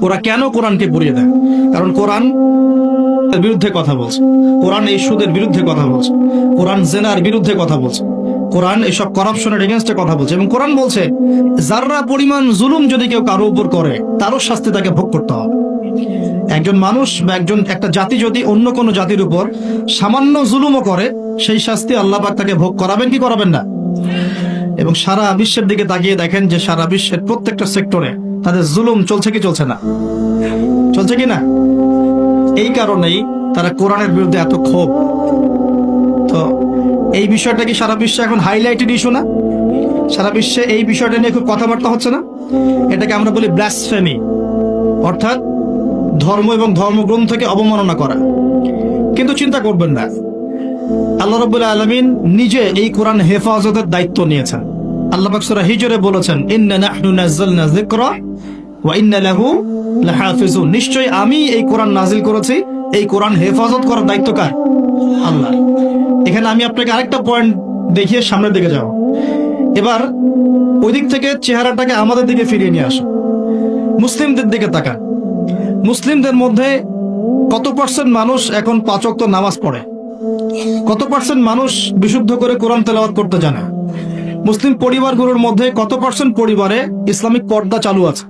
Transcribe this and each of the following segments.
ওরা কেন কোরআনকে পুড়িয়ে দেয়? কারণ কোরআন বিরুদ্ধে কথা বলছে, কোরআন এই সুদের বিরুদ্ধে কথা বলছে, কোরআন জেনার বিরুদ্ধে কথা বলছে, কোরআন এইসব করাপশনের এগেনস্টে কথা বলছে। এবং কোরআন বলছে যাররা পরিমাণ জুলুম যদি কেউ কারো উপর করে তারও শাস্তি তাকে ভোগ করতে হবে। একজন মানুষ বা একটা জাতি যদি অন্য কোনো জাতির উপর সামান্য জুলুমও করে, সেই শাস্তি আল্লাহ পাক তাকে ভোগ করাবেন কি করাবেন না? এবং সারা বিশ্বের দিকে তাকিয়ে দেখেন যে সারা বিশ্বের প্রত্যেকটা সেক্টরে তাদের জুলুম চলছে কি চলছে না? চলছে কি না? এই কারণেই তারা কোরআনের বিরুদ্ধে এত ক্ষোভ। তো এই বিষয়টা কি সারা বিশ্বে এখন হাইলাইটেড ইস্যু না? সারা বিশ্বে এই বিষয়টা নিয়ে খুব কথাবার্তা হচ্ছে না? এটাকে আমরা বলি ব্লাসফেমি, অর্থাৎ ধর্ম এবং ধর্মগ্রন্থকে অবমাননা করা। কিন্তু চিন্তা করবেন না, আল্লাহ রাব্বুল আলামিন নিজে এই কোরআন হেফাজতের দায়িত্ব নিয়েছেন। আল্লাহ পাক সূরা হিজরে বলেছেন, ইন্না নাহনু নাযালনা যিকরা ওয়া ইন্না লাহু লাহাফিজুন। নিশ্চয়ই আমি এই কোরআন নাজিল করেছি, এই কোরআন হেফাজত করার দায়িত্ব কার? আল্লাহ। এখানে আমি আপনাকে আরেকটা পয়েন্ট দেখিয়ে সামনের দিকে যাব। এবার ওই দিক থেকে চেহারাটাকে আমাদের দিকে ফিরিয়ে নিয়ে আসো, মুসলিমদের দিকে তাকান। মুসলিমদের মধ্যে কত পার্সেন্ট মানুষ এখন 5 ওয়াক্ত নামাজ পড়ে? কত পার্সেন্ট মানুষ বিশুদ্ধ করে কোরআন তেলাওয়াত করতে জানে? মুসলিম পরিবারগুলোর মধ্যে কত পার্সেন্ট পরিবারে ইসলামিক পর্দা চালু আছে?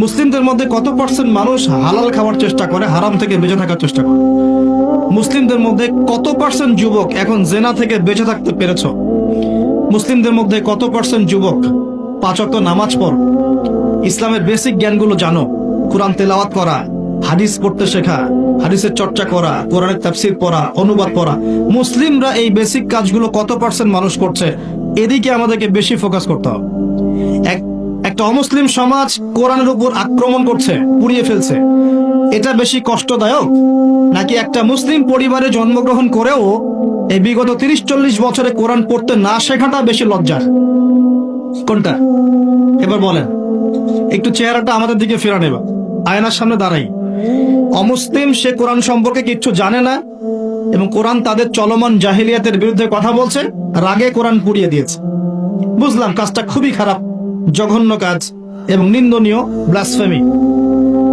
মুসলিমদের মধ্যে কত পার্সেন্ট মানুষ হালাল খাওয়ার চেষ্টা করে, হারাম থেকে বেঁচে থাকার চেষ্টা করে? মুসলিমদের মধ্যে কত পার্সেন্ট যুবক এখন জেনা থেকে বেঁচে থাকতে পেরেছ? মুসলিমদের মধ্যে কত পার্সেন্ট যুবক 5 ওয়াক্ত নামাজ পড়, ইসলামের বেসিক জ্ঞানগুলো জানো, কোরআন তেলাওয়াত করা, হাদিস পড়তে শেখা, হাদিসের চর্চা করা, কোরআনের তাফসীর পড়া, অনুবাদ পড়া? মুসলিমরা এই বেসিক কাজগুলো কত পার্সেন্ট মানুষ করছে? এদিকে আমাদেরকে বেশি ফোকাস করতে হবে। একটা অমুসলিম সমাজ কোরআনের উপর আক্রমণ করছে, পুড়িয়ে ফেলছে, এটা বেশি কষ্টদায়ক নাকি একটা মুসলিম পরিবারে জন্মগ্রহণ করেও এই বিগত 30-40 বছরে কোরআন পড়তে না শেখাটা বেশি লজ্জার? কোনটা? এবার বলেন, একটু চেহারাটা আমাদের দিকে ফেরা নেবা, আয়নার সামনে দাঁড়াই। অমুসলিম, সে কোরআন সম্পর্কে কিচ্ছু জানে না এবং কোরআন তাদের চলমান জাহিলিয়াতের বিরুদ্ধে কথা বলছে, রাগে কোরআন পুড়িয়ে দিয়েছে। বুঝলাম কাজটা খুবই খারাপ, জঘন্য কাজ এবং নিন্দনীয়, ব্লাসফেমি।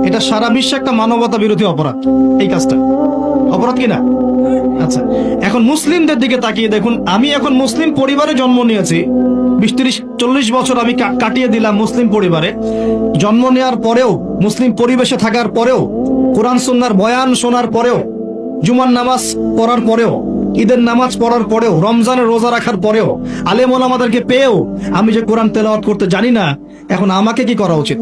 এটা সারা বিশ্বে একটা মানবতা বিরোধী অপরাধ। এই কাজটা অপরাধ কিনা? আচ্ছা, এখন মুসলিমদের দিকে তাকিয়ে দেখুন। আমি এখন মুসলিম পরিবারে জন্ম নিয়েছি, 20-30-40 বছর আমি কাটিয়ে দিলাম মুসলিম পরিবারে। জন্ম নেওয়ার পরেও, মুসলিম পরিবেশে থাকার পরেও, কোরআন সুন্নাহর বয়ান শোনার পরেও, জুমার নামাজ পড়ার পরেও, ঈদের নামাজ পড়ার পরেও, রমজানের রোজা রাখার পরেও, আলেম ওলামাদেরকে পেয়েও আমি যে কোরআন তেলাওয়াত করতে জানি না, এখন আমাকে কি করা উচিত?